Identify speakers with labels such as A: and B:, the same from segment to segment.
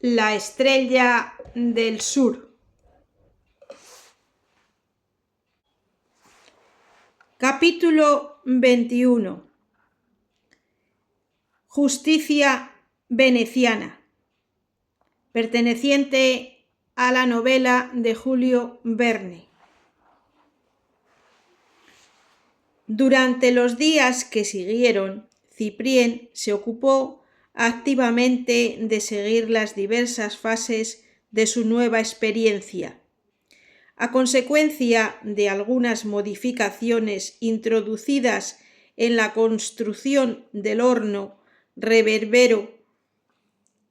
A: La estrella del sur. Capítulo 21. Justicia veneciana, perteneciente a la novela de Julio Verne. Durante los días que siguieron, Cyprien se ocupó activamente de seguir las diversas fases de su nueva experiencia. A consecuencia de algunas modificaciones introducidas en la construcción del horno reverbero,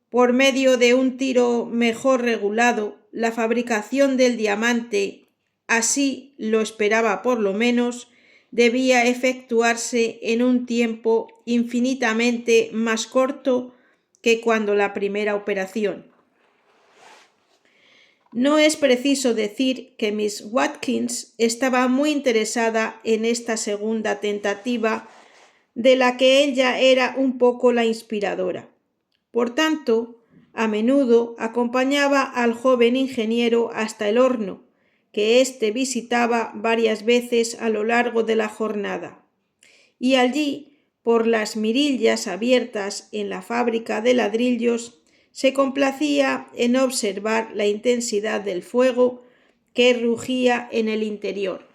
A: por medio de un tiro mejor regulado, la fabricación del diamante, así lo esperaba por lo menos, debía efectuarse en un tiempo infinitamente más corto que cuando la primera operación. No es preciso decir que Miss Watkins estaba muy interesada en esta segunda tentativa, de la que ella era un poco la inspiradora. Por tanto, a menudo acompañaba al joven ingeniero hasta el horno, que éste visitaba varias veces a lo largo de la jornada. Y allí, por las mirillas abiertas en la fábrica de ladrillos, se complacía en observar la intensidad del fuego que rugía en el interior.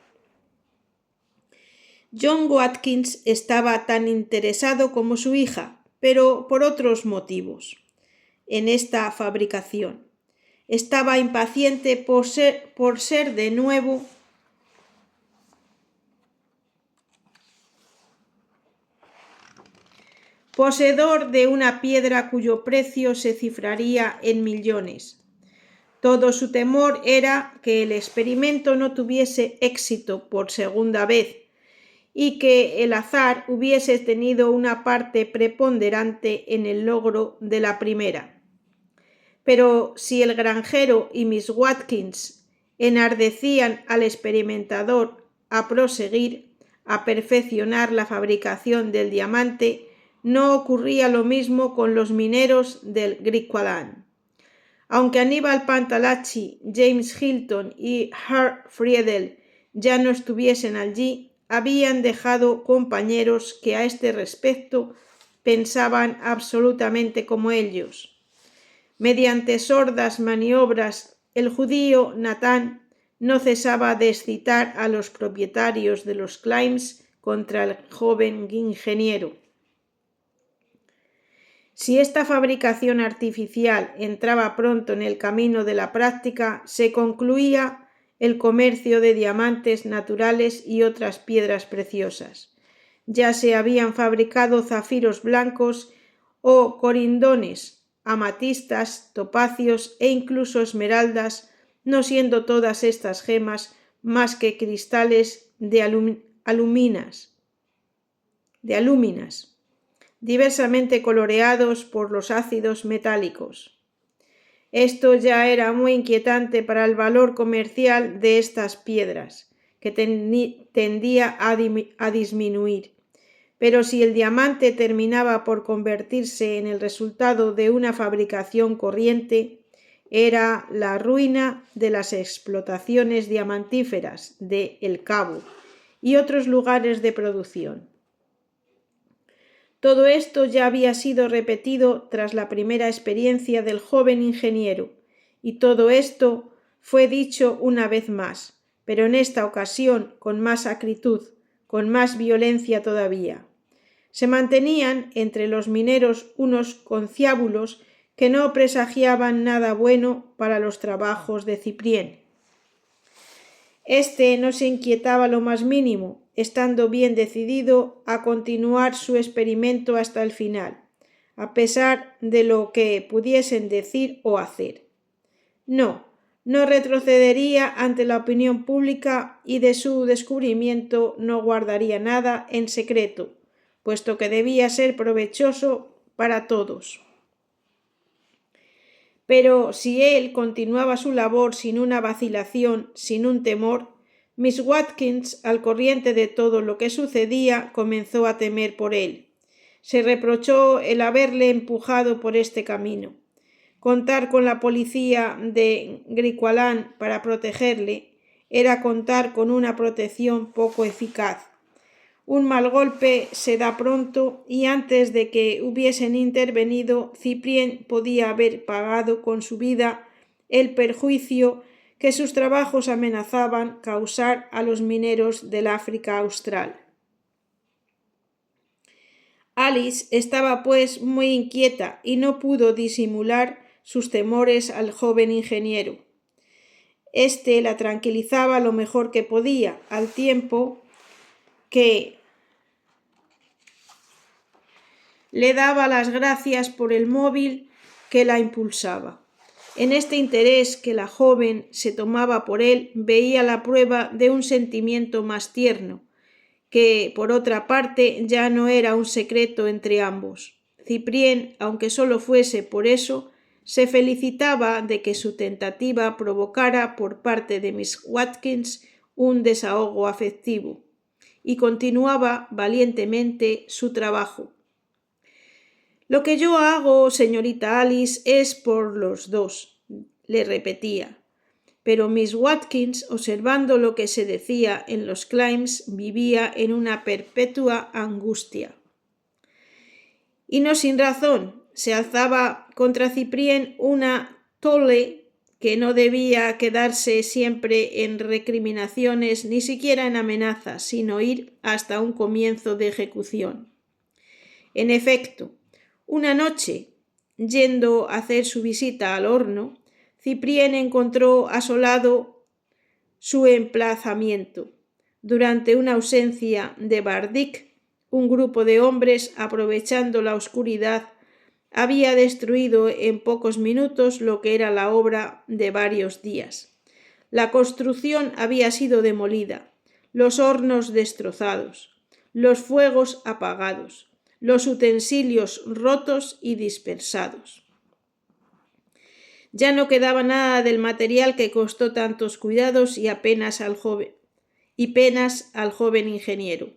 A: John Watkins estaba tan interesado como su hija, pero por otros motivos, en esta fabricación. Estaba impaciente por ser de nuevo poseedor de una piedra cuyo precio se cifraría en millones. Todo su temor era que el experimento no tuviese éxito por segunda vez y que el azar hubiese tenido una parte preponderante en el logro de la primera. Pero si el granjero y Miss Watkins enardecían al experimentador a proseguir, a perfeccionar la fabricación del diamante, no ocurría lo mismo con los mineros del Griqualand. Aunque Aníbal Pantalacci, James Hilton y Herr Friedel ya no estuviesen allí, habían dejado compañeros que a este respecto pensaban absolutamente como ellos. Mediante sordas maniobras, el judío Nathan no cesaba de excitar a los propietarios de los claims contra el joven ingeniero. Si esta fabricación artificial entraba pronto en el camino de la práctica, se concluía el comercio de diamantes naturales y otras piedras preciosas. Ya se habían fabricado zafiros blancos o corindones, amatistas, topacios e incluso esmeraldas, no siendo todas estas gemas más que cristales de alúminas, diversamente coloreados por los ácidos metálicos. Esto ya era muy inquietante para el valor comercial de estas piedras, que tendía a disminuir. Pero si el diamante terminaba por convertirse en el resultado de una fabricación corriente, era la ruina de las explotaciones diamantíferas de El Cabo y otros lugares de producción. Todo esto ya había sido repetido tras la primera experiencia del joven ingeniero, y todo esto fue dicho una vez más, pero en esta ocasión con más acritud, con más violencia todavía. Se mantenían entre los mineros unos conciliábulos que no presagiaban nada bueno para los trabajos de Cyprien. Este no se inquietaba lo más mínimo, estando bien decidido a continuar su experimento hasta el final, a pesar de lo que pudiesen decir o hacer. No retrocedería ante la opinión pública y de su descubrimiento no guardaría nada en secreto, puesto que debía ser provechoso para todos. Pero si él continuaba su labor sin una vacilación, sin un temor, Miss Watkins, al corriente de todo lo que sucedía, comenzó a temer por él. Se reprochó el haberle empujado por este camino. Contar con la policía de Griqualand para protegerle era contar con una protección poco eficaz. Un mal golpe se da pronto y antes de que hubiesen intervenido, Cyprien podía haber pagado con su vida el perjuicio que sus trabajos amenazaban causar a los mineros del África Austral. Alice estaba pues muy inquieta y no pudo disimular sus temores al joven ingeniero. Este la tranquilizaba lo mejor que podía, al tiempo que le daba las gracias por el móvil que la impulsaba. En este interés que la joven se tomaba por él, veía la prueba de un sentimiento más tierno, que, por otra parte, ya no era un secreto entre ambos. Cyprien, aunque solo fuese por eso, se felicitaba de que su tentativa provocara por parte de Miss Watkins un desahogo afectivo, y continuaba valientemente su trabajo. Lo que yo hago, señorita Alice, es por los dos, le repetía. Pero Miss Watkins, observando lo que se decía en los Climbs, vivía en una perpetua angustia. Y no sin razón, se alzaba contra Cyprien una tole que no debía quedarse siempre en recriminaciones ni siquiera en amenazas, sino ir hasta un comienzo de ejecución. En efecto, una noche, yendo a hacer su visita al horno, Cyprien encontró asolado su emplazamiento. Durante una ausencia de Bardic, un grupo de hombres, aprovechando la oscuridad, había destruido en pocos minutos lo que era la obra de varios días. La construcción había sido demolida, los hornos destrozados, los fuegos apagados, los utensilios rotos y dispersados. Ya no quedaba nada del material que costó tantos cuidados y penas al joven ingeniero.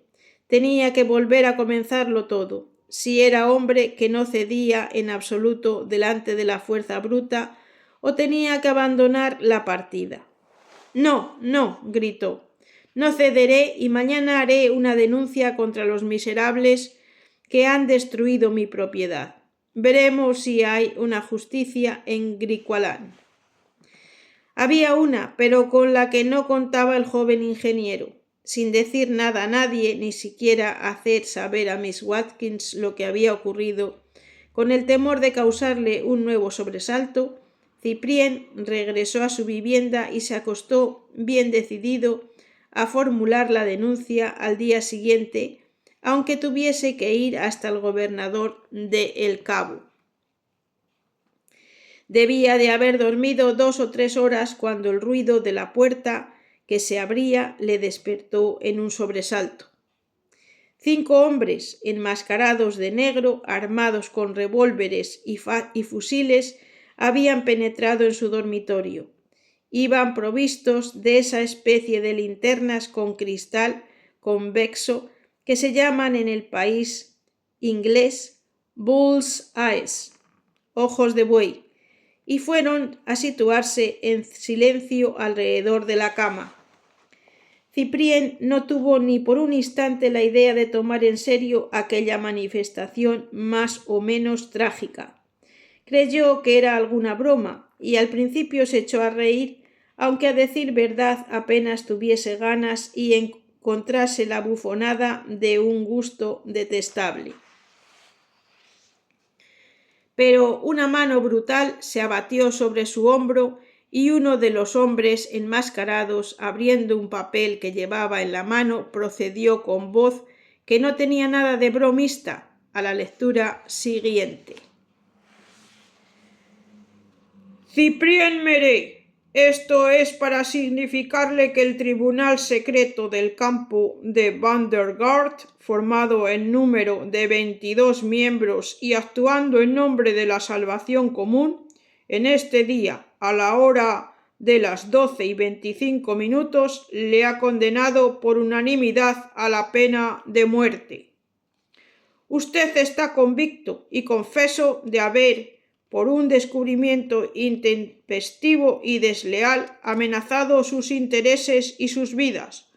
A: Tenía que volver a comenzarlo todo. Si era hombre que no cedía en absoluto delante de la fuerza bruta, o tenía que abandonar la partida. No, no, gritó. No cederé y mañana haré una denuncia contra los miserables que han destruido mi propiedad. Veremos si hay una justicia en Griqualand. Había una, pero con la que no contaba el joven ingeniero. Sin decir nada a nadie, ni siquiera hacer saber a Miss Watkins lo que había ocurrido, con el temor de causarle un nuevo sobresalto, Cyprien regresó a su vivienda y se acostó bien decidido a formular la denuncia al día siguiente, aunque tuviese que ir hasta el gobernador de El Cabo. Debía de haber dormido 2 o 3 horas cuando el ruido de la puerta que se abría le despertó en un sobresalto. 5 hombres, enmascarados de negro, armados con revólveres y fusiles, habían penetrado en su dormitorio. Iban provistos de esa especie de linternas con cristal convexo que se llaman en el país inglés bull's eyes, ojos de buey, y fueron a situarse en silencio alrededor de la cama. Cyprien no tuvo ni por un instante la idea de tomar en serio aquella manifestación más o menos trágica. Creyó que era alguna broma y al principio se echó a reír, aunque a decir verdad apenas tuviese ganas y encontrase la bufonada de un gusto detestable. Pero una mano brutal se abatió sobre su hombro y uno de los hombres enmascarados, abriendo un papel que llevaba en la mano, procedió con voz que no tenía nada de bromista a la lectura siguiente. Cyprien Meret. Esto es para significarle que el Tribunal Secreto del Campo de Vandergaard, formado en número de 22 miembros y actuando en nombre de la salvación común, en este día, a la hora de las 12:25, le ha condenado por unanimidad a la pena de muerte. Usted está convicto y confeso de haber por un descubrimiento intempestivo y desleal, amenazado sus intereses y sus vidas,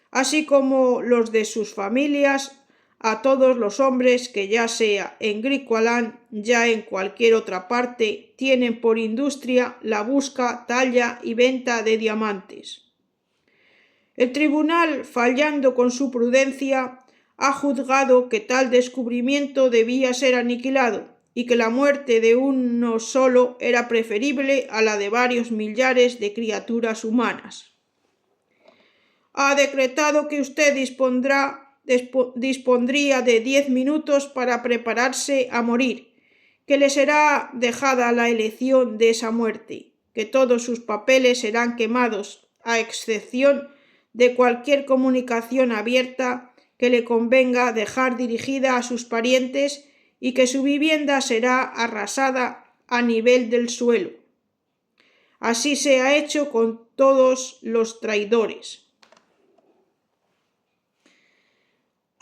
A: así como los de sus familias, a todos los hombres que ya sea en Griqualand, ya en cualquier otra parte, tienen por industria la busca, talla y venta de diamantes. El tribunal, fallando con su prudencia, ha juzgado que tal descubrimiento debía ser aniquilado y que la muerte de uno solo era preferible a la de varios millares de criaturas humanas. Ha decretado que usted dispondría de 10 minutos para prepararse a morir, que le será dejada la elección de esa muerte, que todos sus papeles serán quemados, a excepción de cualquier comunicación abierta que le convenga dejar dirigida a sus parientes y que su vivienda será arrasada a nivel del suelo. Así se ha hecho con todos los traidores.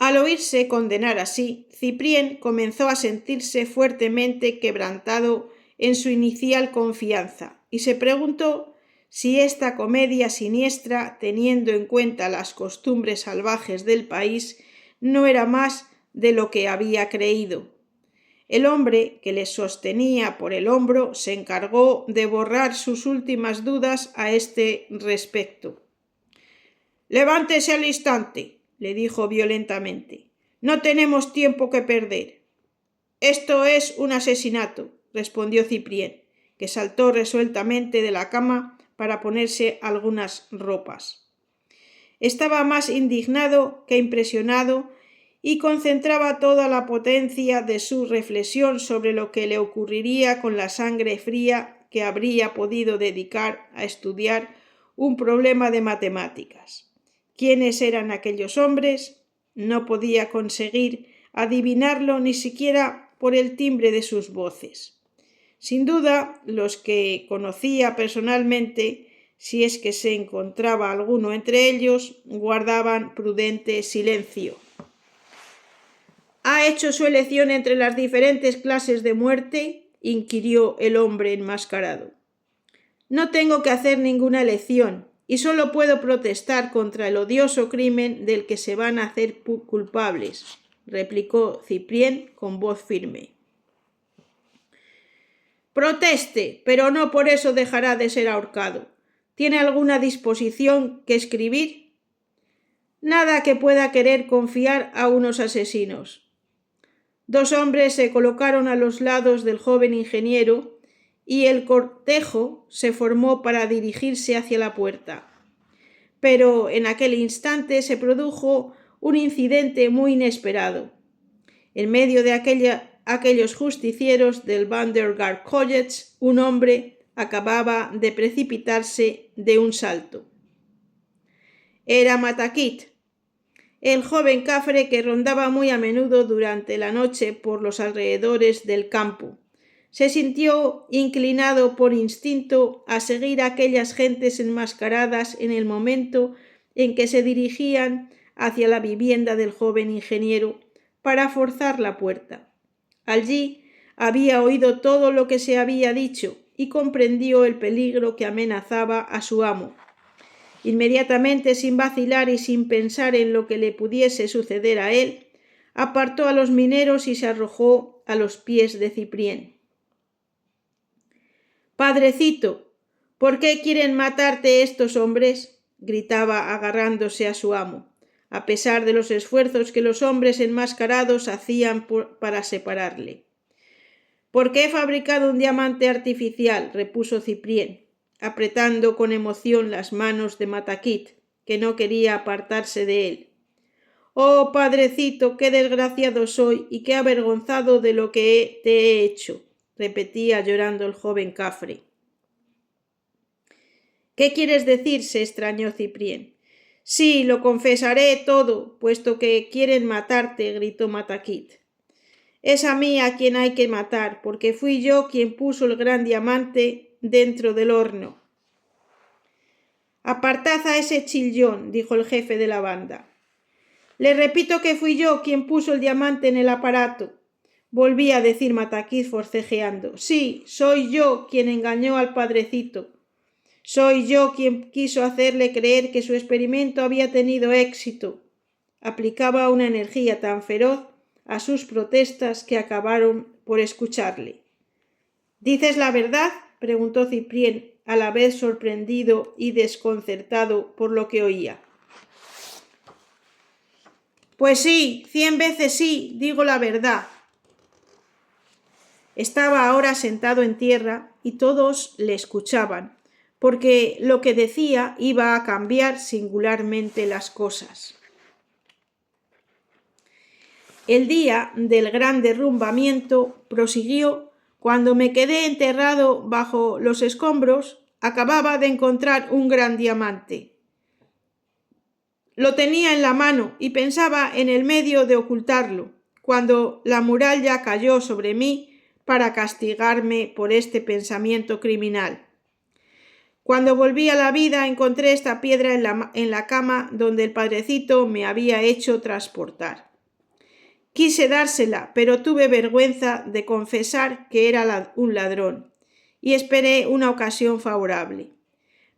A: Al oírse condenar así, Ciprién comenzó a sentirse fuertemente quebrantado en su inicial confianza y se preguntó si esta comedia siniestra, teniendo en cuenta las costumbres salvajes del país, no era más de lo que había creído. El hombre que le sostenía por el hombro se encargó de borrar sus últimas dudas a este respecto. «Levántese al instante», le dijo violentamente. «No tenemos tiempo que perder». «Esto es un asesinato», respondió Ciprién, que saltó resueltamente de la cama para ponerse algunas ropas. Estaba más indignado que impresionado y concentraba toda la potencia de su reflexión sobre lo que le ocurriría con la sangre fría que habría podido dedicar a estudiar un problema de matemáticas. ¿Quiénes eran aquellos hombres? No podía conseguir adivinarlo ni siquiera por el timbre de sus voces. Sin duda, los que conocía personalmente, si es que se encontraba alguno entre ellos, guardaban prudente silencio. ¿Ha hecho su elección entre las diferentes clases de muerte?, inquirió el hombre enmascarado. No tengo que hacer ninguna elección, y solo puedo protestar contra el odioso crimen del que se van a hacer culpables, replicó Ciprién con voz firme. Proteste, pero no por eso dejará de ser ahorcado. ¿Tiene alguna disposición que escribir? Nada que pueda querer confiar a unos asesinos. Dos hombres se colocaron a los lados del joven ingeniero y el cortejo se formó para dirigirse hacia la puerta. Pero en aquel instante se produjo un incidente muy inesperado. En medio de aquellos justicieros del Vandergaard College, un hombre acababa de precipitarse de un salto. Era Matakit, el joven cafre que rondaba muy a menudo durante la noche por los alrededores del campo. Se sintió inclinado por instinto a seguir a aquellas gentes enmascaradas en el momento en que se dirigían hacia la vivienda del joven ingeniero para forzar la puerta. Allí había oído todo lo que se había dicho y comprendió el peligro que amenazaba a su amo. Inmediatamente, sin vacilar y sin pensar en lo que le pudiese suceder a él, apartó a los mineros y se arrojó a los pies de Ciprién. «Padrecito, ¿por qué quieren matarte estos hombres?», gritaba agarrándose a su amo, a pesar de los esfuerzos que los hombres enmascarados hacían para separarle. «Porque he fabricado un diamante artificial», repuso Ciprién, apretando con emoción las manos de Matakit, que no quería apartarse de él. «Oh, padrecito, qué desgraciado soy y qué avergonzado de lo que te he hecho», repetía llorando el joven cafre. «¿Qué quieres decir?», se extrañó Ciprién. «Sí, lo confesaré todo, puesto que quieren matarte», gritó Matakit. «Es a mí a quien hay que matar, porque fui yo quien puso el gran diamante dentro del horno». «Apartad a ese chillón», dijo el jefe de la banda. «Le repito que fui yo quien puso el diamante en el aparato. volví a decir Mataquit forcejeando. Sí, soy yo quien engañó al padrecito. Soy yo quien quiso hacerle creer que su experimento había tenido éxito. Aplicaba una energía tan feroz a sus protestas que acabaron por escucharle. ¿Dices la verdad?, preguntó Ciprién, a la vez sorprendido y desconcertado por lo que oía. Pues sí, 100 veces sí, digo la verdad. Estaba ahora sentado en tierra y todos le escuchaban, porque lo que decía iba a cambiar singularmente las cosas. El día del gran derrumbamiento, prosiguió, cuando me quedé enterrado bajo los escombros, acababa de encontrar un gran diamante. Lo tenía en la mano y pensaba en el medio de ocultarlo, cuando la muralla cayó sobre mí para castigarme por este pensamiento criminal. Cuando volví a la vida encontré esta piedra en la cama donde el padrecito me había hecho transportar. Quise dársela, pero tuve vergüenza de confesar que era un ladrón, y esperé una ocasión favorable.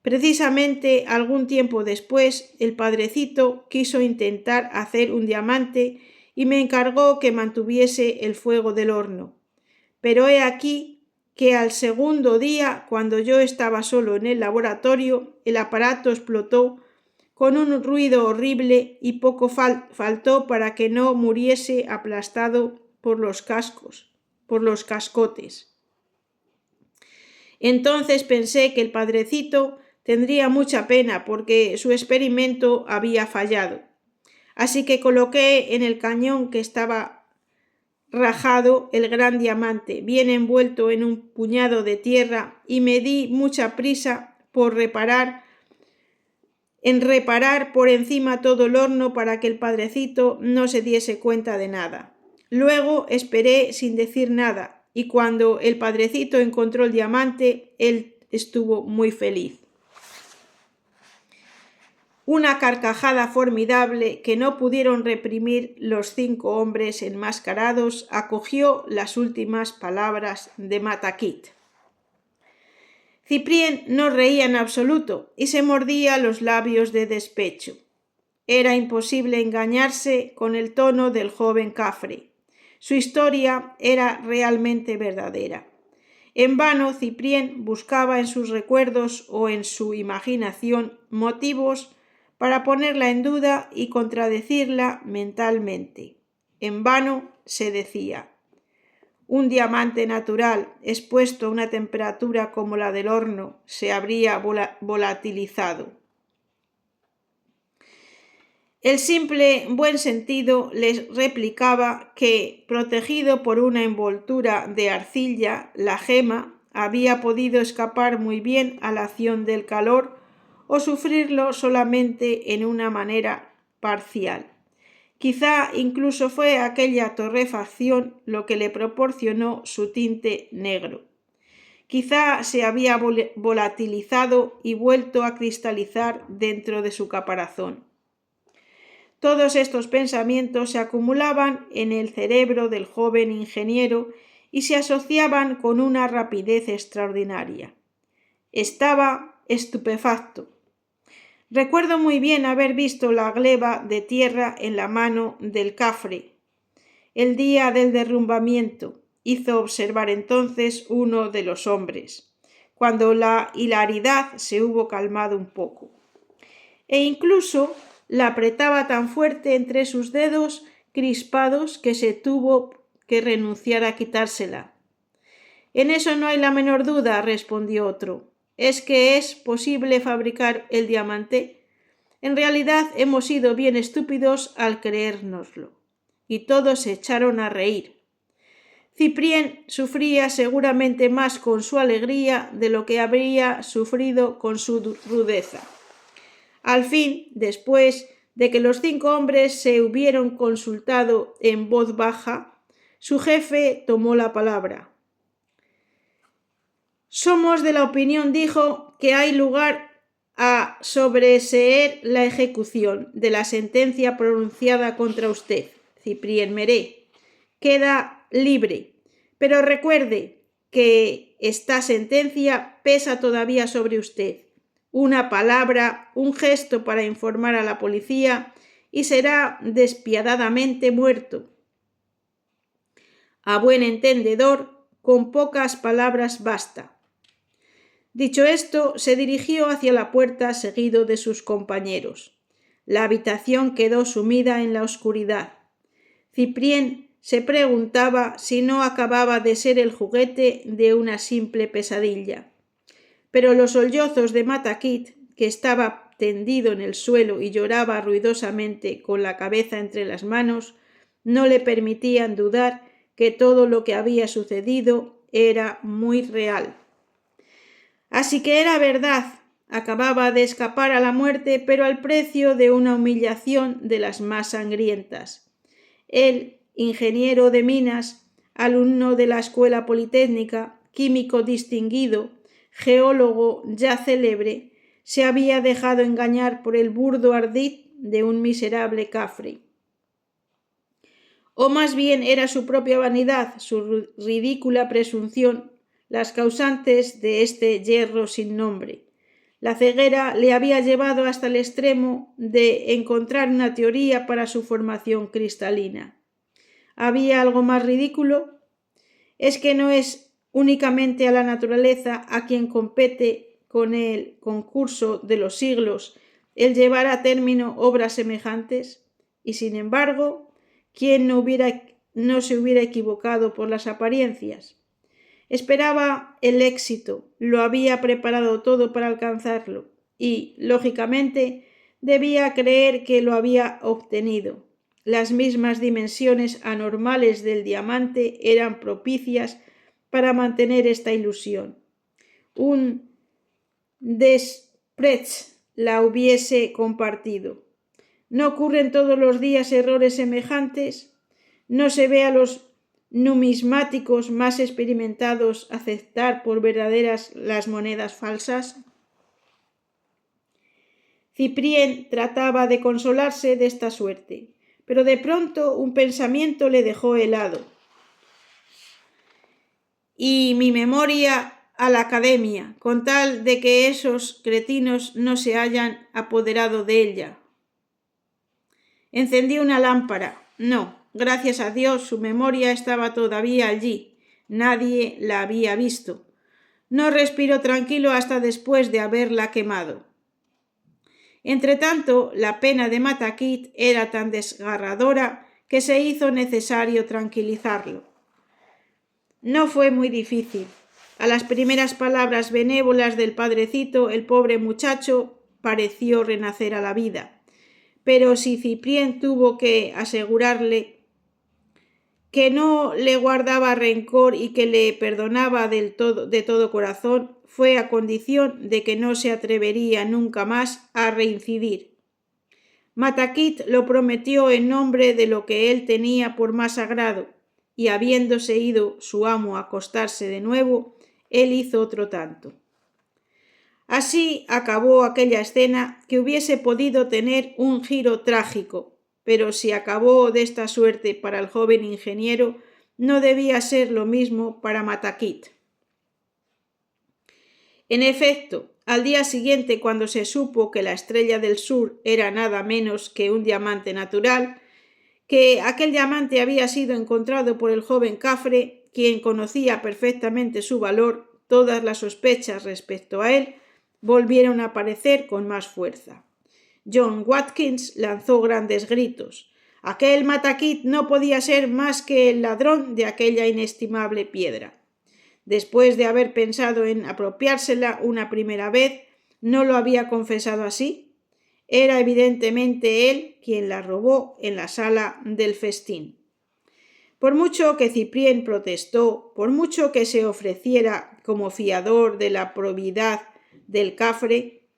A: Precisamente algún tiempo después, el padrecito quiso intentar hacer un diamante y me encargó que mantuviese el fuego del horno. Pero he aquí que al segundo día, cuando yo estaba solo en el laboratorio, el aparato explotó con un ruido horrible y poco faltó para que no muriese aplastado por los cascotes. Entonces pensé que el padrecito tendría mucha pena porque su experimento había fallado. Así que coloqué en el cañón que estaba rajado el gran diamante, bien envuelto en un puñado de tierra, y me di mucha prisa en reparar por encima todo el horno para que el padrecito no se diese cuenta de nada. Luego esperé sin decir nada, y cuando el padrecito encontró el diamante, él estuvo muy feliz. Una carcajada formidable que no pudieron reprimir los 5 hombres enmascarados acogió las últimas palabras de Mataquit. Ciprién no reía en absoluto y se mordía los labios de despecho. Era imposible engañarse con el tono del joven cafre. Su historia era realmente verdadera. En vano Ciprién buscaba en sus recuerdos o en su imaginación motivos para ponerla en duda y contradecirla mentalmente. En vano se decía: un diamante natural expuesto a una temperatura como la del horno se habría volatilizado. El simple buen sentido les replicaba que, protegido por una envoltura de arcilla, la gema había podido escapar muy bien a la acción del calor o sufrirlo solamente en una manera parcial. Quizá incluso fue aquella torrefacción lo que le proporcionó su tinte negro. Quizá se había volatilizado y vuelto a cristalizar dentro de su caparazón. Todos estos pensamientos se acumulaban en el cerebro del joven ingeniero y se asociaban con una rapidez extraordinaria. Estaba estupefacto. Recuerdo muy bien haber visto la gleba de tierra en la mano del cafre. El día del derrumbamiento, hizo observar entonces uno de los hombres, cuando la hilaridad se hubo calmado un poco. E incluso la apretaba tan fuerte entre sus dedos crispados que se tuvo que renunciar a quitársela. En eso no hay la menor duda, respondió otro. ¿Es que es posible fabricar el diamante? En realidad hemos sido bien estúpidos al creérnoslo. Y todos se echaron a reír. Ciprién sufría seguramente más con su alegría de lo que habría sufrido con su rudeza. Al fin, después de que los 5 hombres se hubieron consultado en voz baja, su jefe tomó la palabra. Somos de la opinión, dijo, que hay lugar a sobreseer la ejecución de la sentencia pronunciada contra usted, Ciprién Méré. Queda libre. Pero recuerde que esta sentencia pesa todavía sobre usted. Una palabra, un gesto para informar a la policía y será despiadadamente muerto. A buen entendedor, con pocas palabras basta. Dicho esto, se dirigió hacia la puerta seguido de sus compañeros. La habitación quedó sumida en la oscuridad. Ciprién se preguntaba si no acababa de ser el juguete de una simple pesadilla. Pero los sollozos de Matakit, que estaba tendido en el suelo y lloraba ruidosamente con la cabeza entre las manos, no le permitían dudar que todo lo que había sucedido era muy real. Así que era verdad, acababa de escapar a la muerte, pero al precio de una humillación de las más sangrientas. Él, ingeniero de minas, alumno de la Escuela Politécnica, químico distinguido, geólogo ya célebre, se había dejado engañar por el burdo ardid de un miserable cafre. O más bien era su propia vanidad, su ridícula presunción, las causantes de este yerro sin nombre. La ceguera le había llevado hasta el extremo de encontrar una teoría para su formación cristalina. ¿Había algo más ridículo? Es que no es únicamente a la naturaleza a quien compete con el concurso de los siglos el llevar a término obras semejantes, y sin embargo, ¿quién no se hubiera equivocado por las apariencias? Esperaba el éxito, lo había preparado todo para alcanzarlo y, lógicamente, debía creer que lo había obtenido. Las mismas dimensiones anormales del diamante eran propicias para mantener esta ilusión. Un Desprez la hubiese compartido. ¿No ocurren todos los días errores semejantes? ¿No se ve a los numismáticos más experimentados aceptar por verdaderas las monedas falsas? Ciprién trataba de consolarse de esta suerte, pero de pronto un pensamiento le dejó helado. Y mi memoria a la academia, con tal de que esos cretinos no se hayan apoderado de ella. Encendí una lámpara. No, gracias a Dios, su memoria estaba todavía allí. Nadie la había visto. No respiró tranquilo hasta después de haberla quemado. Entretanto, la pena de Matakit era tan desgarradora que se hizo necesario tranquilizarlo. No fue muy difícil. A las primeras palabras benévolas del padrecito, el pobre muchacho pareció renacer a la vida. Pero si Ciprién tuvo que asegurarle que no le guardaba rencor y que le perdonaba de todo corazón, fue a condición de que no se atrevería nunca más a reincidir. Matakit lo prometió en nombre de lo que él tenía por más sagrado, y habiéndose ido su amo a acostarse de nuevo, él hizo otro tanto. Así acabó aquella escena que hubiese podido tener un giro trágico, pero si acabó de esta suerte para el joven ingeniero, no debía ser lo mismo para Matakit. En efecto, al día siguiente, cuando se supo que la Estrella del Sur era nada menos que un diamante natural, que aquel diamante había sido encontrado por el joven cafre, quien conocía perfectamente su valor, todas las sospechas respecto a él volvieron a aparecer con más fuerza. John Watkins lanzó grandes gritos. Aquel Matakit no podía ser más que el ladrón de aquella inestimable piedra. Después de haber pensado en apropiársela una primera vez, ¿no lo había confesado así? Era evidentemente él quien la robó en la sala del festín. Por mucho que Ciprién protestó, por mucho que se ofreciera como fiador de la probidad del cafre,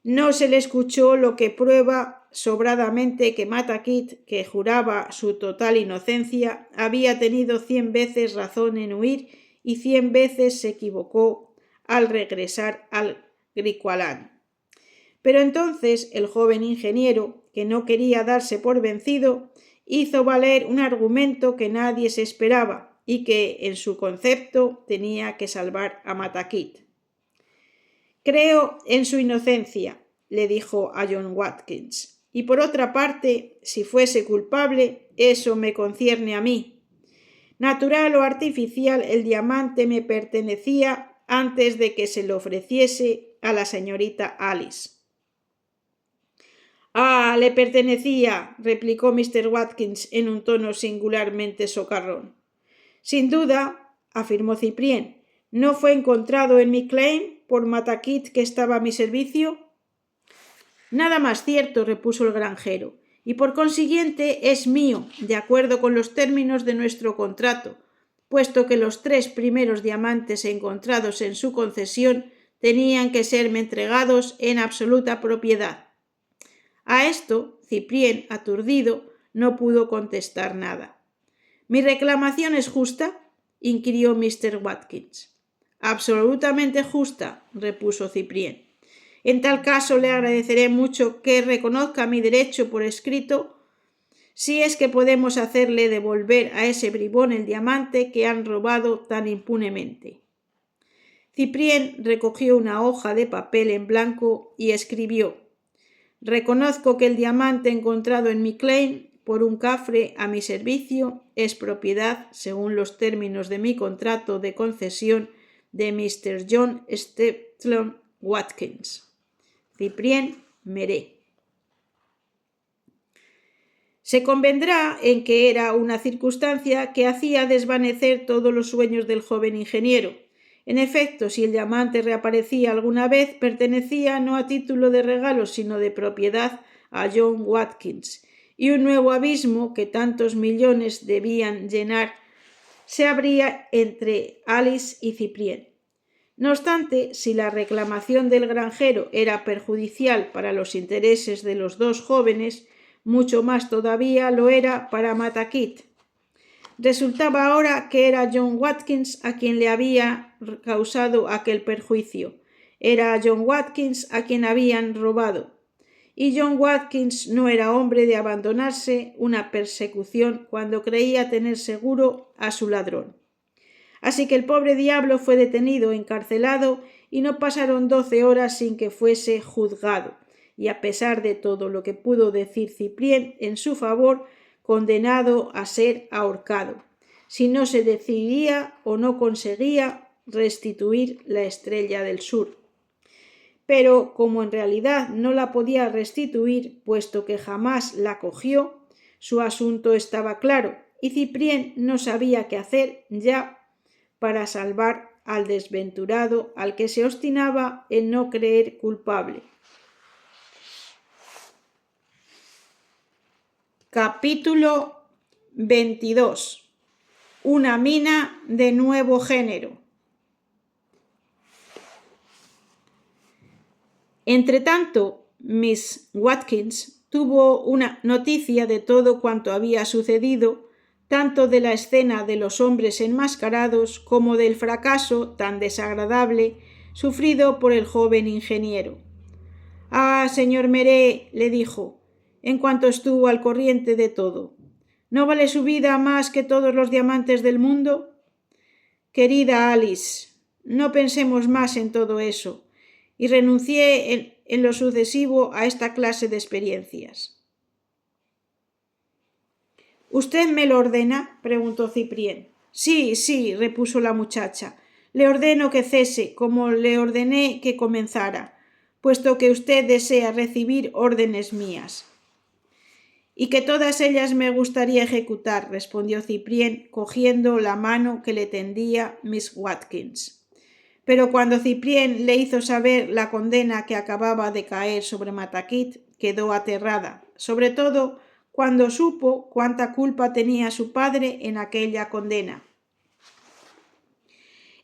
A: no se le escuchó, lo que prueba sobradamente que Matakit, que juraba su total inocencia, había tenido 100 veces razón en huir y 100 veces se equivocó al regresar al Griqualand. Pero entonces el joven ingeniero, que no quería darse por vencido, hizo valer un argumento que nadie se esperaba, y que, en su concepto, tenía que salvar a Matakit. Creo en su inocencia, le dijo a John Watkins, y por otra parte, si fuese culpable, eso me concierne a mí. Natural o artificial, el diamante me pertenecía antes de que se lo ofreciese a la señorita Alice. Ah, le pertenecía, replicó Mr. Watkins en un tono singularmente socarrón. Sin duda, afirmó Cyprien, ¿no fue encontrado en mi claim por Matakit que estaba a mi servicio? Nada más cierto, repuso el granjero, y por consiguiente es mío, de acuerdo con los términos de nuestro contrato, puesto que los 3 primeros diamantes encontrados en su concesión tenían que serme entregados en absoluta propiedad. A esto, Cyprien, aturdido, no pudo contestar nada. ¿Mi reclamación es justa?, inquirió Mr. Watkins. Absolutamente justa, repuso Cyprien. En tal caso le agradeceré mucho que reconozca mi derecho por escrito, si es que podemos hacerle devolver a ese bribón el diamante que han robado tan impunemente. Cyprien recogió una hoja de papel en blanco y escribió: reconozco que el diamante encontrado en mi claim por un cafre a mi servicio es propiedad, según los términos de mi contrato de concesión, de Mr. John Stephen Watkins. Cyprien Meret. Se convendrá en que era una circunstancia que hacía desvanecer todos los sueños del joven ingeniero. En efecto, si el diamante reaparecía alguna vez, pertenecía no a título de regalo, sino de propiedad a John Watkins, y un nuevo abismo que tantos millones debían llenar se abría entre Alice y Cyprien. No obstante, si la reclamación del granjero era perjudicial para los intereses de los 2 jóvenes, mucho más todavía lo era para Matakit. Resultaba ahora que era John Watkins a quien le había causado aquel perjuicio. Era John Watkins a quien habían robado. Y John Watkins no era hombre de abandonarse una persecución cuando creía tener seguro a su ladrón. Así que el pobre diablo fue detenido, encarcelado, y no pasaron 12 horas sin que fuese juzgado, y a pesar de todo lo que pudo decir Cyprien en su favor, condenado a ser ahorcado, si no se decidía o no conseguía restituir la Estrella del Sur. Pero como en realidad no la podía restituir, puesto que jamás la cogió, su asunto estaba claro, y Cyprien no sabía qué hacer ya para salvar al desventurado al que se obstinaba en no creer culpable. Capítulo 22. Una mina de nuevo género. Entretanto, Miss Watkins tuvo una noticia de todo cuanto había sucedido, tanto de la escena de los hombres enmascarados como del fracaso tan desagradable sufrido por el joven ingeniero. «Ah, señor Meret», le dijo, en cuanto estuvo al corriente de todo, ¿no vale su vida más que todos los diamantes del mundo? Querida Alice, no pensemos más en todo eso, y renuncié en lo sucesivo a esta clase de experiencias. ¿Usted me lo ordena?, preguntó Cyprien. Sí, repuso la muchacha. Le ordeno que cese, como le ordené que comenzara, puesto que usted desea recibir órdenes mías. Y que todas ellas me gustaría ejecutar, respondió Cyprien, cogiendo la mano que le tendía Miss Watkins. Pero cuando Cyprien le hizo saber la condena que acababa de caer sobre Matakit, quedó aterrada, sobre todo cuando supo cuánta culpa tenía su padre en aquella condena.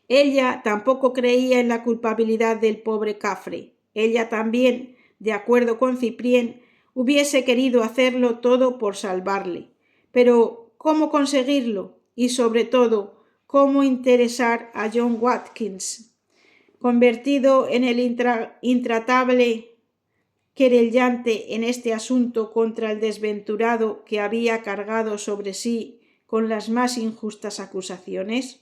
A: Ella tampoco creía en la culpabilidad del pobre cafre. Ella también, de acuerdo con Cyprien, hubiese querido hacerlo todo por salvarle. Pero ¿cómo conseguirlo? Y sobre todo, ¿cómo interesar a John Watkins, convertido en el intratable querellante en este asunto contra el desventurado que había cargado sobre sí con las más injustas acusaciones?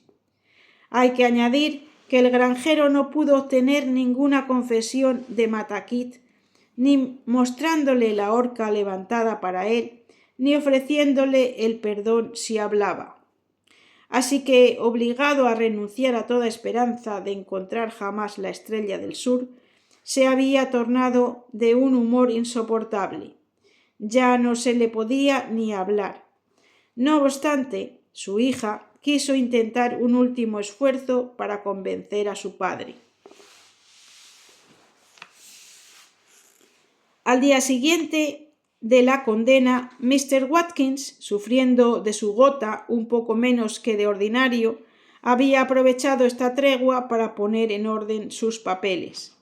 A: Hay que añadir que el granjero no pudo obtener ninguna confesión de Matakit, ni mostrándole la horca levantada para él, ni ofreciéndole el perdón si hablaba. Así que, obligado a renunciar a toda esperanza de encontrar jamás la estrella del sur, se había tornado de un humor insoportable. Ya no se le podía ni hablar. No obstante, su hija quiso intentar un último esfuerzo para convencer a su padre. Al día siguiente de la condena, Mr. Watkins, sufriendo de su gota un poco menos que de ordinario, había aprovechado esta tregua para poner en orden sus papeles.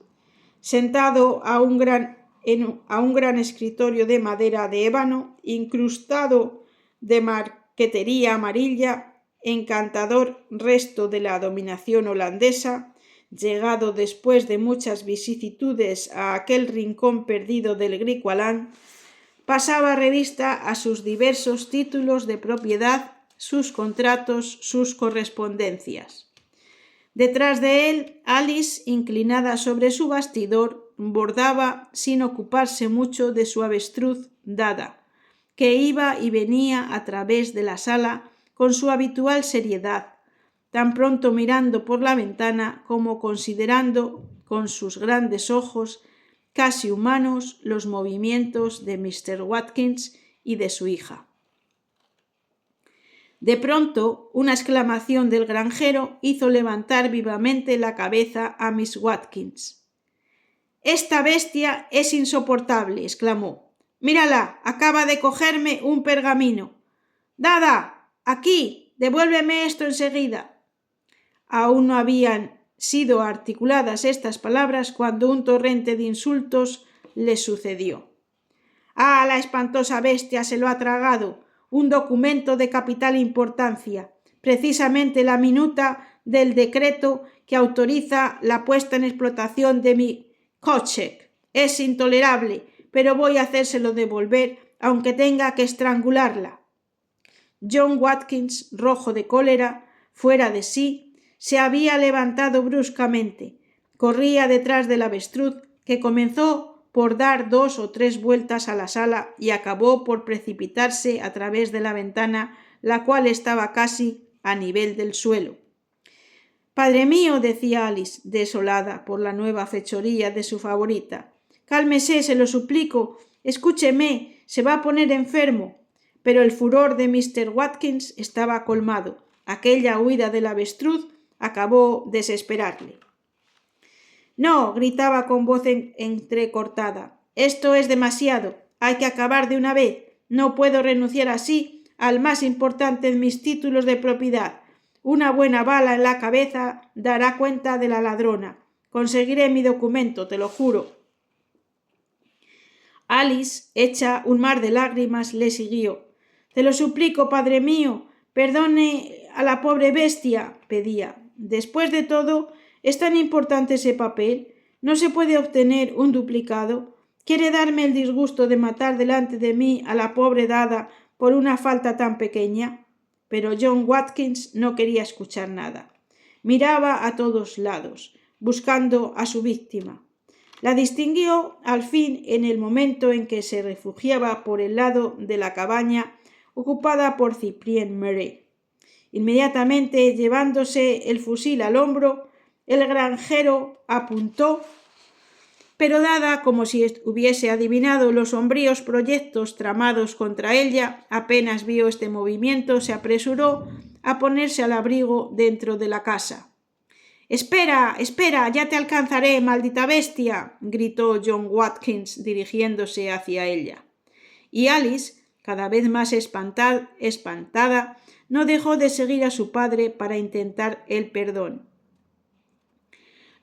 A: Sentado a un gran escritorio de madera de ébano, incrustado de marquetería amarilla, encantador resto de la dominación holandesa, llegado después de muchas vicisitudes a aquel rincón perdido del Griqualand, pasaba revista a sus diversos títulos de propiedad, sus contratos, sus correspondencias. Detrás de él, Alice, inclinada sobre su bastidor, bordaba sin ocuparse mucho de su avestruz Dada, que iba y venía a través de la sala con su habitual seriedad, tan pronto mirando por la ventana como considerando con sus grandes ojos casi humanos los movimientos de Mr. Watkins y de su hija. De pronto, una exclamación del granjero hizo levantar vivamente la cabeza a Miss Watkins. «Esta bestia es insoportable», exclamó. «Mírala, acaba de cogerme un pergamino. Dada, aquí, devuélveme esto enseguida». Aún no habían sido articuladas estas palabras cuando un torrente de insultos le sucedió. «¡Ah, la espantosa bestia se lo ha tragado! Un documento de capital importancia, precisamente la minuta del decreto que autoriza la puesta en explotación de mi Kochek. Es intolerable, pero voy a hacérselo devolver, aunque tenga que estrangularla». John Watkins, rojo de cólera, fuera de sí, se había levantado bruscamente. Corría detrás del avestruz, que comenzó por dar 2 o 3 vueltas a la sala y acabó por precipitarse a través de la ventana, la cual estaba casi a nivel del suelo. «Padre mío», decía Alice, desolada por la nueva fechoría de su favorita. «Cálmese, se lo suplico. Escúcheme, se va a poner enfermo». Pero el furor de Mr. Watkins estaba colmado. Aquella huida del avestruz acabó desesperarle. «No», gritaba con voz entrecortada, «esto es demasiado. Hay que acabar de una vez. No puedo renunciar así al más importante de mis títulos de propiedad. Una buena bala en la cabeza dará cuenta de la ladrona. Conseguiré mi documento, te lo juro». Alice, hecha un mar de lágrimas, le siguió. «Te lo suplico, padre mío, perdone a la pobre bestia», pedía. «Después de todo, ¿es tan importante ese papel? ¿No se puede obtener un duplicado? ¿Quiere darme el disgusto de matar delante de mí a la pobre Dada por una falta tan pequeña?» Pero John Watkins no quería escuchar nada. Miraba a todos lados, buscando a su víctima. La distinguió al fin en el momento en que se refugiaba por el lado de la cabaña ocupada por Cyprien Murray. Inmediatamente, llevándose el fusil al hombro, el granjero apuntó, pero Dada, como si hubiese adivinado los sombríos proyectos tramados contra ella, apenas vio este movimiento, se apresuró a ponerse al abrigo dentro de la casa. «Espera, espera, ya te alcanzaré, maldita bestia», gritó John Watkins dirigiéndose hacia ella. Y Alice, cada vez más espantada, no dejó de seguir a su padre para intentar el perdón.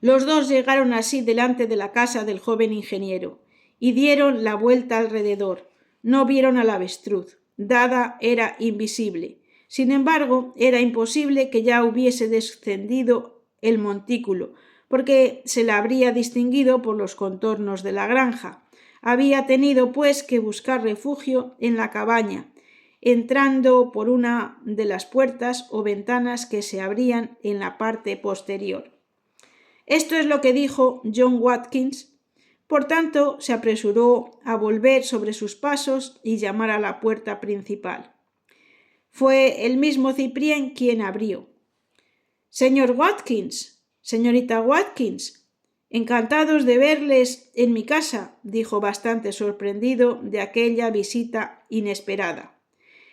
A: Los dos llegaron así delante de la casa del joven ingeniero y dieron la vuelta alrededor. No vieron al avestruz. Dada era invisible. Sin embargo, era imposible que ya hubiese descendido el montículo, porque se la habría distinguido por los contornos de la granja. Había tenido, pues, que buscar refugio en la cabaña, entrando por una de las puertas o ventanas que se abrían en la parte posterior. Esto es lo que dijo John Watkins. Por tanto, se apresuró a volver sobre sus pasos y llamar a la puerta principal. Fue el mismo Cyprien quien abrió. «Señor Watkins, señorita Watkins, encantados de verles en mi casa», dijo bastante sorprendido de aquella visita inesperada.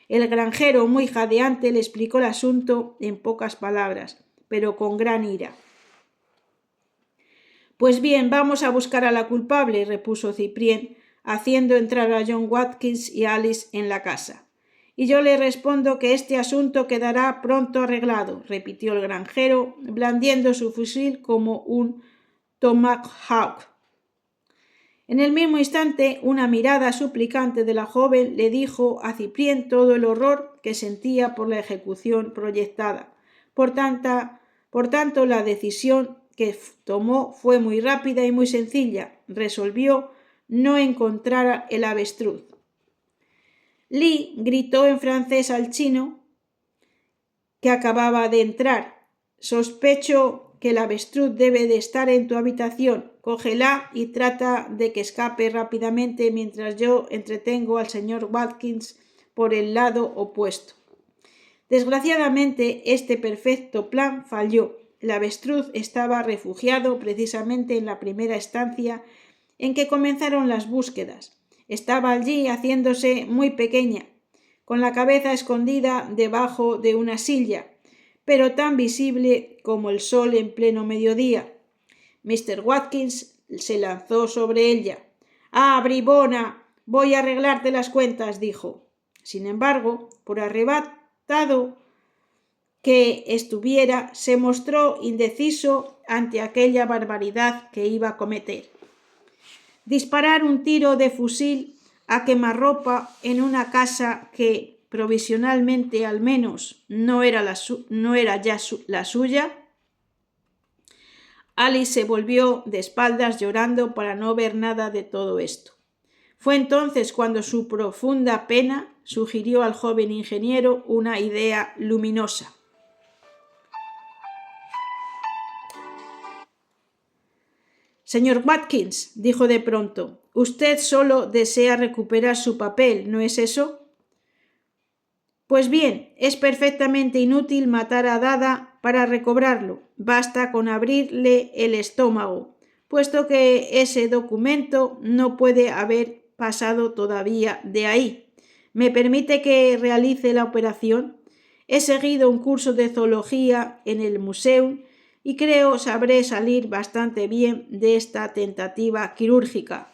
A: El granjero, muy jadeante, le explicó el asunto en pocas palabras, pero con gran ira. «Pues bien, vamos a buscar a la culpable», repuso Cyprien, haciendo entrar a John Watkins y Alice en la casa. «Y yo le respondo que este asunto quedará pronto arreglado», repitió el granjero, blandiendo su fusil como un tomahawk. En el mismo instante, una mirada suplicante de la joven le dijo a Cyprien todo el horror que sentía por la ejecución proyectada. Por tanto, la decisión que tomó fue muy rápida y muy sencilla. Resolvió no encontrar el avestruz. Lee gritó en francés al chino que acababa de entrar. «Sospecho que el avestruz debe de estar en tu habitación. Cógela y trata de que escape rápidamente mientras yo entretengo al señor Watkins por el lado opuesto». Desgraciadamente, este perfecto plan falló. El avestruz estaba refugiado precisamente en la primera estancia en que comenzaron las búsquedas. Estaba allí haciéndose muy pequeña, con la cabeza escondida debajo de una silla, pero tan visible como el sol en pleno mediodía. Mr. Watkins se lanzó sobre ella. «¡Ah, bribona! Voy a arreglarte las cuentas», dijo. Sin embargo, por arrebatado que estuviera, se mostró indeciso ante aquella barbaridad que iba a cometer. Disparar un tiro de fusil a quemarropa en una casa que, provisionalmente al menos, no era ya la suya. Alice se volvió de espaldas llorando para no ver nada de todo esto. Fue entonces cuando su profunda pena sugirió al joven ingeniero una idea luminosa. «Señor Watkins», dijo de pronto, «usted solo desea recuperar su papel, ¿no es eso?». «Pues bien, es perfectamente inútil matar a Dada para recobrarlo. Basta con abrirle el estómago, puesto que ese documento no puede haber pasado todavía de ahí. ¿Me permite que realice la operación? He seguido un curso de zoología en el Museum y creo sabré salir bastante bien de esta tentativa quirúrgica».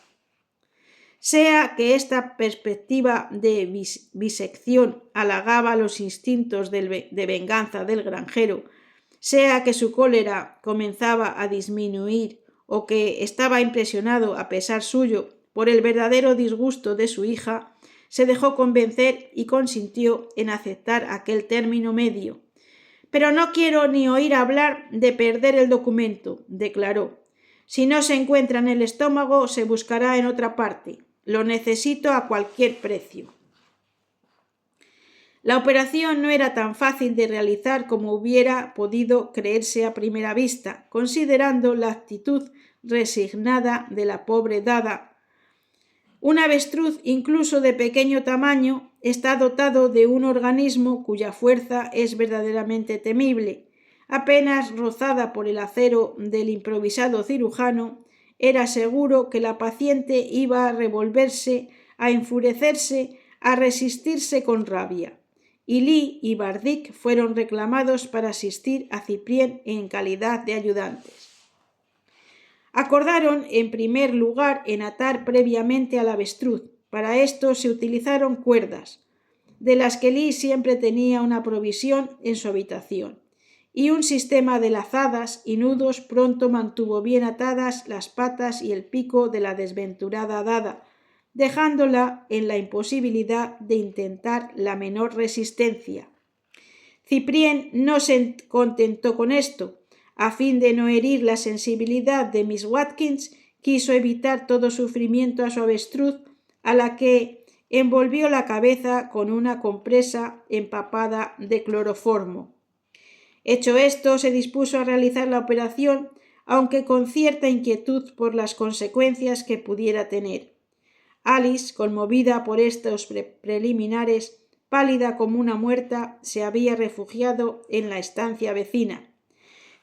A: Sea que esta perspectiva de bisección halagaba los instintos de venganza del granjero, sea que su cólera comenzaba a disminuir o que estaba impresionado a pesar suyo por el verdadero disgusto de su hija, se dejó convencer y consintió en aceptar aquel término medio. «Pero no quiero ni oír hablar de perder el documento», declaró. «Si no se encuentra en el estómago, se buscará en otra parte. Lo necesito a cualquier precio». La operación no era tan fácil de realizar como hubiera podido creerse a primera vista, considerando la actitud resignada de la pobre Dada. Un avestruz, incluso de pequeño tamaño, está dotado de un organismo cuya fuerza es verdaderamente temible. Apenas rozada por el acero del improvisado cirujano, era seguro que la paciente iba a revolverse, a enfurecerse, a resistirse con rabia. Y Lee y Bardick fueron reclamados para asistir a Cyprien en calidad de ayudantes. Acordaron, en primer lugar, en atar previamente al avestruz. Para esto se utilizaron cuerdas, de las que Lee siempre tenía una provisión en su habitación, y un sistema de lazadas y nudos pronto mantuvo bien atadas las patas y el pico de la desventurada Dada, dejándola en la imposibilidad de intentar la menor resistencia. Cyprien no se contentó con esto. A fin de no herir la sensibilidad de Miss Watkins, quiso evitar todo sufrimiento a su avestruz, a la que envolvió la cabeza con una compresa empapada de cloroformo. Hecho esto, se dispuso a realizar la operación, aunque con cierta inquietud por las consecuencias que pudiera tener. Alice, conmovida por estos preliminares, pálida como una muerta, se había refugiado en la estancia vecina.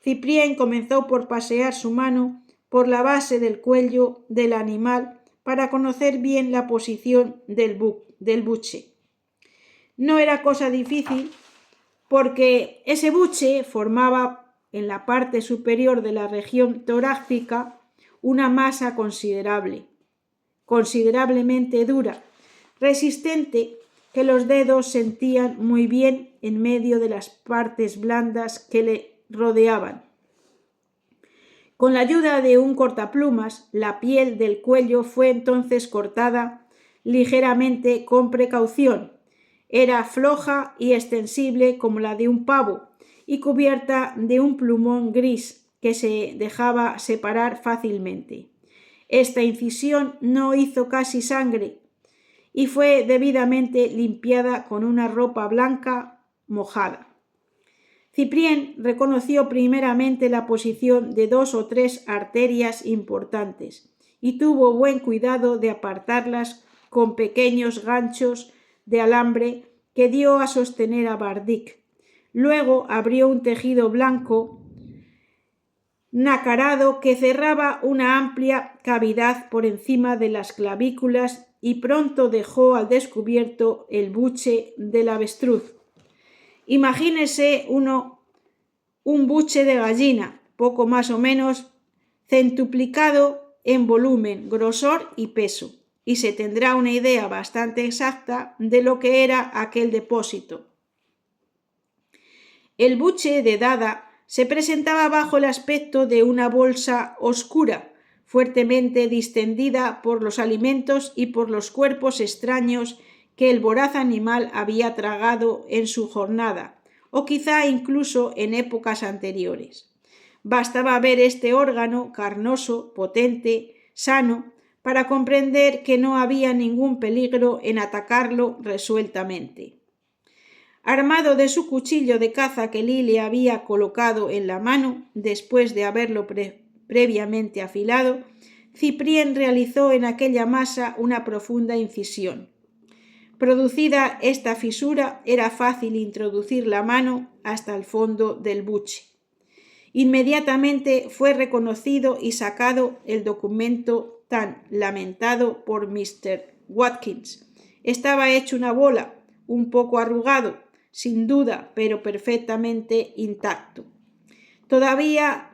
A: Cyprien comenzó por pasear su mano por la base del cuello del animal para conocer bien la posición del buche. No era cosa difícil, porque ese buche formaba en la parte superior de la región torácica una masa considerablemente dura, resistente, que los dedos sentían muy bien en medio de las partes blandas que le rodeaban. Con la ayuda de un cortaplumas, la piel del cuello fue entonces cortada ligeramente con precaución. Era floja y extensible como la de un pavo y cubierta de un plumón gris que se dejaba separar fácilmente. Esta incisión no hizo casi sangre y fue debidamente limpiada con una ropa blanca mojada. Cyprien reconoció primeramente la posición de 2 o 3 arterias importantes y tuvo buen cuidado de apartarlas con pequeños ganchos de alambre que dio a sostener a Bardik. Luego abrió un tejido blanco nacarado que cerraba una amplia cavidad por encima de las clavículas y pronto dejó al descubierto el buche del avestruz. Imagínese un buche de gallina, poco más o menos centuplicado en volumen, grosor y peso, y se tendrá una idea bastante exacta de lo que era aquel depósito. El buche de Dada se presentaba bajo el aspecto de una bolsa oscura, fuertemente distendida por los alimentos y por los cuerpos extraños que el voraz animal había tragado en su jornada, o quizá incluso en épocas anteriores. Bastaba ver este órgano carnoso, potente, sano, para comprender que no había ningún peligro en atacarlo resueltamente. Armado de su cuchillo de caza que Lee había colocado en la mano, después de haberlo previamente afilado, Cyprien realizó en aquella masa una profunda incisión. Producida esta fisura, era fácil introducir la mano hasta el fondo del buche. Inmediatamente fue reconocido y sacado el documento tan lamentado por Mr. Watkins. Estaba hecho una bola, un poco arrugado, sin duda, pero perfectamente intacto. Todavía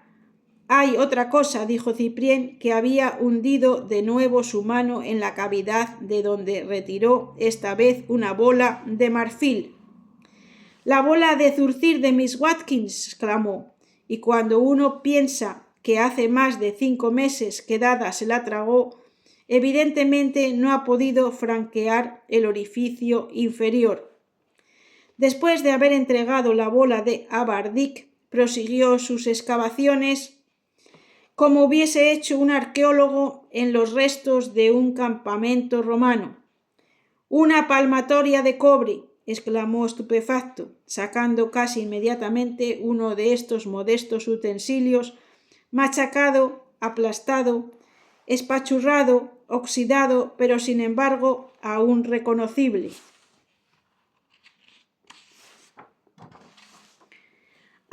A: hay otra cosa, dijo Cyprien, que había hundido de nuevo su mano en la cavidad de donde retiró esta vez una bola de marfil. La bola de zurcir de Miss Watkins, exclamó, y cuando uno piensa que hace más de 5 meses que Dada se la tragó, evidentemente no ha podido franquear el orificio inferior. Después de haber entregado la bola a Bardik, prosiguió sus excavaciones como hubiese hecho un arqueólogo en los restos de un campamento romano. «Una palmatoria de cobre», exclamó estupefacto, sacando casi inmediatamente uno de estos modestos utensilios, machacado, aplastado, espachurrado, oxidado, pero sin embargo aún reconocible.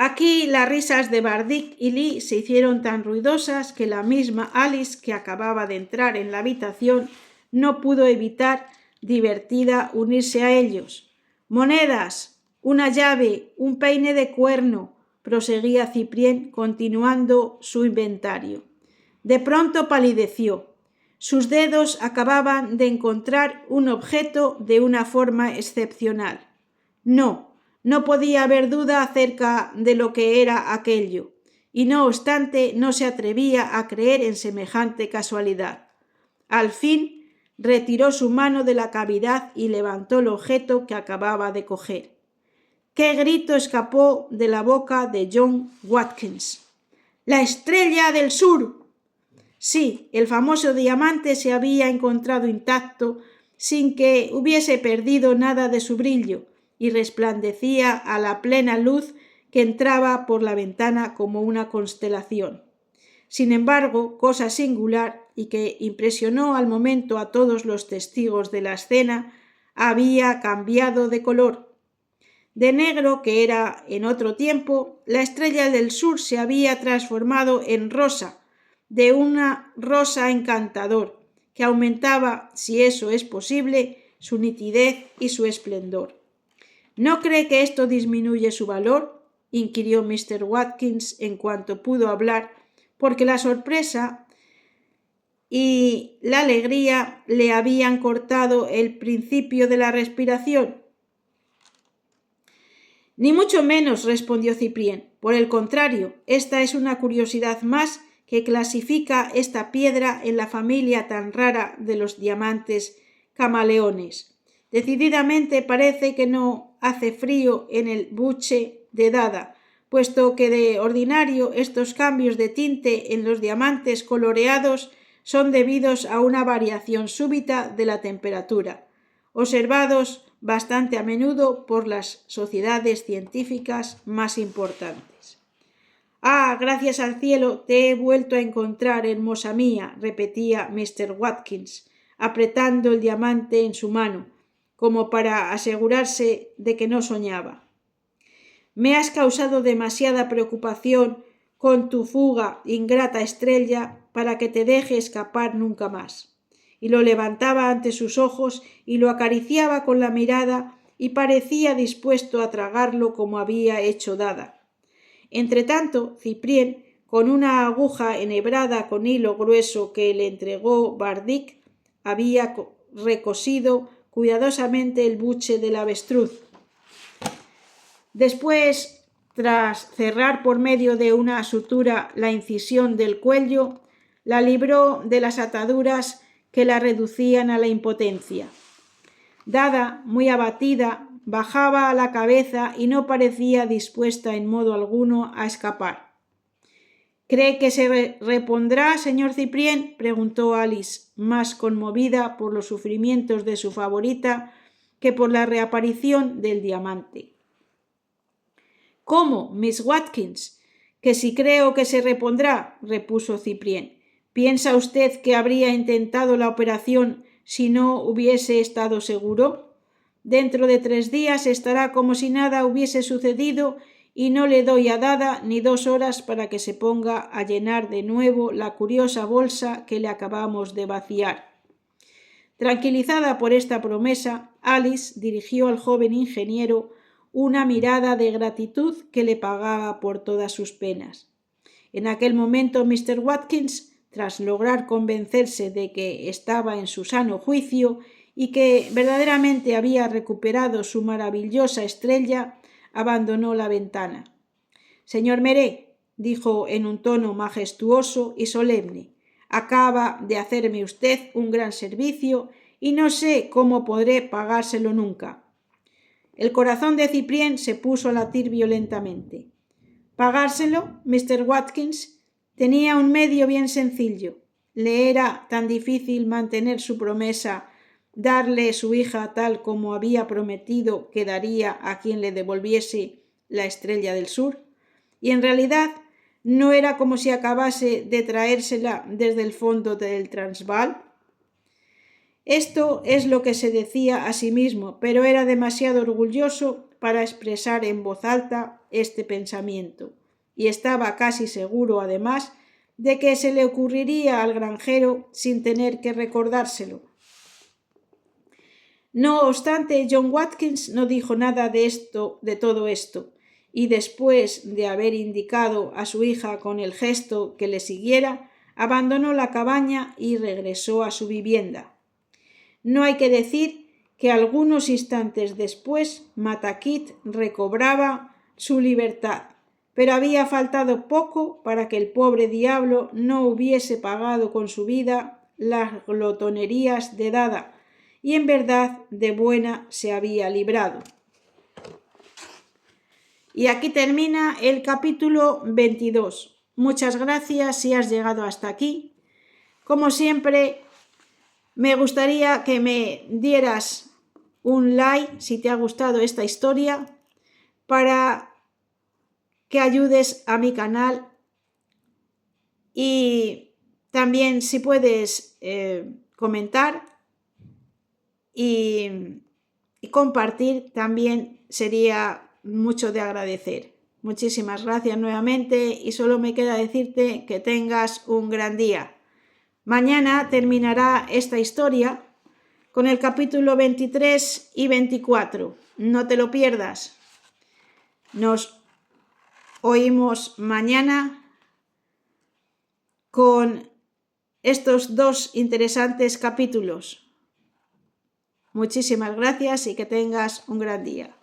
A: Aquí las risas de Bardik y Lee se hicieron tan ruidosas que la misma Alice, que acababa de entrar en la habitación, no pudo evitar, divertida, unirse a ellos. «Monedas, una llave, un peine de cuerno», proseguía Cyprien, continuando su inventario. De pronto palideció. Sus dedos acababan de encontrar un objeto de una forma excepcional. No podía haber duda acerca de lo que era aquello, y no obstante no se atrevía a creer en semejante casualidad. Al fin retiró su mano de la cavidad y levantó el objeto que acababa de coger. ¡Qué grito escapó de la boca de John Watkins! ¡La estrella del sur! Sí, el famoso diamante se había encontrado intacto sin que hubiese perdido nada de su brillo, y resplandecía a la plena luz que entraba por la ventana como una constelación. Sin embargo, cosa singular y que impresionó al momento a todos los testigos de la escena, había cambiado de color. De negro, que era en otro tiempo, la estrella del sur se había transformado en rosa, de una rosa encantador, que aumentaba, si eso es posible, su nitidez y su esplendor. ¿No cree que esto disminuye su valor?, inquirió Mr. Watkins en cuanto pudo hablar, porque la sorpresa y la alegría le habían cortado el principio de la respiración. Ni mucho menos, respondió Ciprién. Por el contrario, esta es una curiosidad más que clasifica esta piedra en la familia tan rara de los diamantes camaleones. Decididamente parece que no hace frío en el buche de Dada, puesto que de ordinario estos cambios de tinte en los diamantes coloreados son debidos a una variación súbita de la temperatura, observados bastante a menudo por las sociedades científicas más importantes. «Ah, gracias al cielo, te he vuelto a encontrar, hermosa mía», repetía Mr. Watkins, apretando el diamante en su mano, como para asegurarse de que no soñaba. «Me has causado demasiada preocupación con tu fuga, ingrata estrella, para que te deje escapar nunca más». Y lo levantaba ante sus ojos y lo acariciaba con la mirada y parecía dispuesto a tragarlo como había hecho Dada. Entretanto, Ciprién, con una aguja enhebrada con hilo grueso que le entregó Bardic, había recosido cuidadosamente el buche del avestruz. Después, tras cerrar por medio de una sutura la incisión del cuello, la libró de las ataduras que la reducían a la impotencia. Dada, muy abatida, bajaba la cabeza y no parecía dispuesta en modo alguno a escapar. «¿Cree que se repondrá, señor Ciprién?», preguntó Alice, más conmovida por los sufrimientos de su favorita que por la reaparición del diamante. «¿Cómo, Miss Watkins? Que si creo que se repondrá», repuso Ciprién. «¿Piensa usted que habría intentado la operación si no hubiese estado seguro? Dentro de 3 días estará como si nada hubiese sucedido y no le doy a Dada ni 2 horas para que se ponga a llenar de nuevo la curiosa bolsa que le acabamos de vaciar». Tranquilizada por esta promesa, Alice dirigió al joven ingeniero una mirada de gratitud que le pagaba por todas sus penas. En aquel momento Mr. Watkins, tras lograr convencerse de que estaba en su sano juicio y que verdaderamente había recuperado su maravillosa estrella, abandonó la ventana. «Señor Meret», dijo en un tono majestuoso y solemne, «acaba de hacerme usted un gran servicio y no sé cómo podré pagárselo nunca». El corazón de Ciprién se puso a latir violentamente. ¿Pagárselo, Mr. Watkins? Tenía un medio bien sencillo. Le era tan difícil mantener su promesa, darle su hija tal como había prometido que daría a quien le devolviese la estrella del sur. Y en realidad no era como si acabase de traérsela desde el fondo del Transvaal. Esto es lo que se decía a sí mismo, pero era demasiado orgulloso para expresar en voz alta este pensamiento, y estaba casi seguro, además, de que se le ocurriría al granjero sin tener que recordárselo. No obstante, John Watkins no dijo nada de todo esto, y después de haber indicado a su hija con el gesto que le siguiera, abandonó la cabaña y regresó a su vivienda. No hay que decir que algunos instantes después Matakit recobraba su libertad, pero había faltado poco para que el pobre diablo no hubiese pagado con su vida las glotonerías de Dada, y en verdad de buena se había librado. Y aquí termina el capítulo 22. Muchas gracias si has llegado hasta aquí. Como siempre, Me gustaría que me dieras un like si te ha gustado esta historia para que ayudes a mi canal, y también si puedes comentar y compartir también sería mucho de agradecer. Muchísimas gracias nuevamente y solo me queda decirte que tengas un gran día. Mañana terminará esta historia con el capítulo 23 y 24. No te lo pierdas. Nos oímos mañana con estos dos interesantes capítulos. Muchísimas gracias y que tengas un gran día.